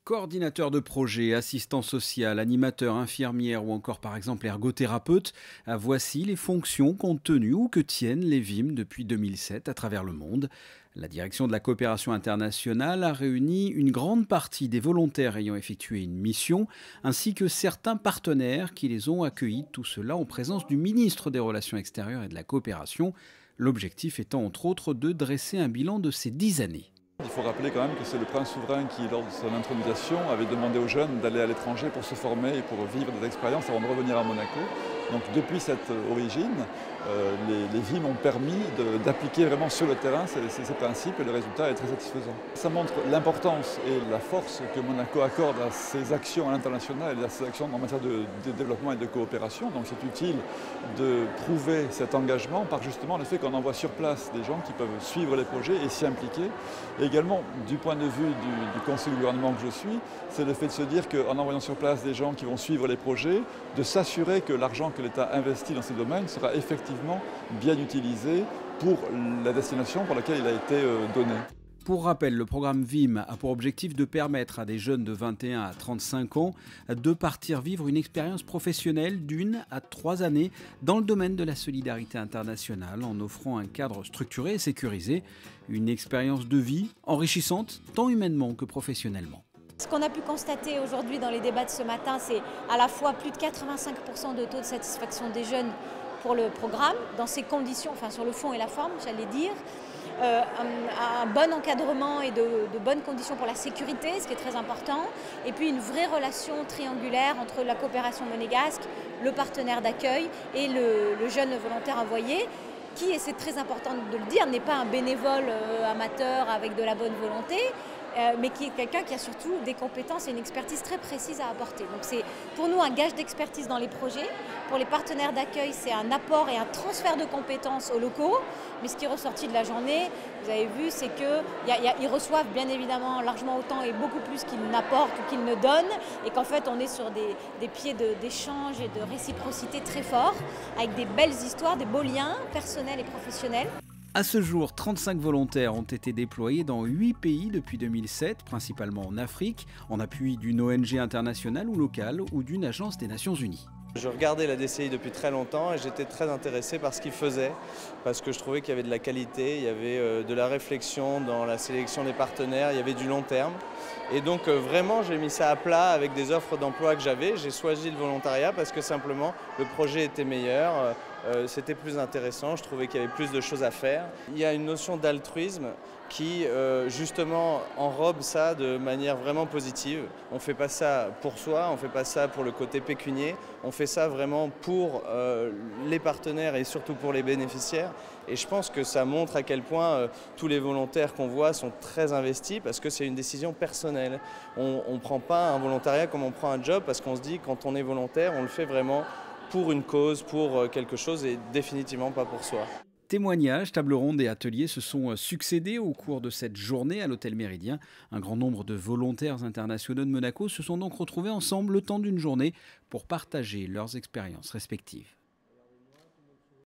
Coordinateur de projet, assistant social, animateur, infirmière ou encore par exemple ergothérapeute, voici les fonctions qu'ont tenues ou que tiennent les VIM depuis 2007 à travers le monde. La direction de la coopération internationale a réuni une grande partie des volontaires ayant effectué une mission, ainsi que certains partenaires qui les ont accueillis, tout cela en présence du ministre des Relations extérieures et de la coopération. L'objectif étant entre autres de dresser un bilan de ces 10 années. Il faut rappeler quand même que c'est le prince souverain qui, lors de son intronisation, avait demandé aux jeunes d'aller à l'étranger pour se former et pour vivre des expériences avant de revenir à Monaco. Donc depuis cette origine, les VIM ont permis d'appliquer vraiment sur le terrain ces principes et le résultat est très satisfaisant. Ça montre l'importance et la force que Monaco accorde à ses actions à l'international et à ses actions en matière de développement et de coopération. Donc c'est utile de prouver cet engagement par justement le fait qu'on envoie sur place des gens qui peuvent suivre les projets et s'y impliquer. Et également, du point de vue du conseil du gouvernement que je suis, c'est le fait de se dire qu'en envoyant sur place des gens qui vont suivre les projets, de s'assurer que l'argent que l'État investit dans ces domaines sera effectivement bien utilisé pour la destination pour laquelle il a été donné. Pour rappel, le programme VIM a pour objectif de permettre à des jeunes de 21 à 35 ans de partir vivre une expérience professionnelle d'1 à 3 années dans le domaine de la solidarité internationale en offrant un cadre structuré et sécurisé, une expérience de vie enrichissante tant humainement que professionnellement. Ce qu'on a pu constater aujourd'hui dans les débats de ce matin, c'est à la fois plus de 85% de taux de satisfaction des jeunes pour le programme, dans ces conditions, enfin sur le fond et la forme, j'allais dire, un bon encadrement et de bonnes conditions pour la sécurité, ce qui est très important, et puis une vraie relation triangulaire entre la coopération monégasque, le partenaire d'accueil et le jeune volontaire envoyé, qui, et c'est très important de le dire, n'est pas un bénévole amateur avec de la bonne volonté, mais qui est quelqu'un qui a surtout des compétences et une expertise très précise à apporter. Donc c'est pour nous un gage d'expertise dans les projets. Pour les partenaires d'accueil, c'est un apport et un transfert de compétences aux locaux. Mais ce qui est ressorti de la journée, vous avez vu, c'est qu'ils reçoivent bien évidemment largement autant et beaucoup plus qu'ils n'apportent ou qu'ils ne donnent. Et qu'en fait, on est sur des pieds d'échange et de réciprocité très forts, avec des belles histoires, des beaux liens personnels et professionnels. À ce jour, 35 volontaires ont été déployés dans 8 pays depuis 2007, principalement en Afrique, en appui d'une ONG internationale ou locale ou d'une agence des Nations Unies. Je regardais la DCI depuis très longtemps et j'étais très intéressé par ce qu'ils faisaient, parce que je trouvais qu'il y avait de la qualité, il y avait de la réflexion dans la sélection des partenaires, il y avait du long terme. Et donc vraiment j'ai mis ça à plat avec des offres d'emploi que j'avais. J'ai choisi le volontariat parce que simplement le projet était meilleur, c'était plus intéressant, je trouvais qu'il y avait plus de choses à faire. Il y a une notion d'altruisme qui justement enrobe ça de manière vraiment positive. On ne fait pas ça pour soi, on ne fait pas ça pour le côté pécunier, on fait ça vraiment pour les partenaires et surtout pour les bénéficiaires. Et je pense que ça montre à quel point tous les volontaires qu'on voit sont très investis parce que c'est une décision personnelle. On ne prend pas un volontariat comme on prend un job parce qu'on se dit quand on est volontaire, on le fait vraiment pour une cause, pour quelque chose et définitivement pas pour soi. Témoignages, tables rondes et ateliers se sont succédés au cours de cette journée à l'Hôtel Méridien. Un grand nombre de volontaires internationaux de Monaco se sont donc retrouvés ensemble le temps d'une journée pour partager leurs expériences respectives.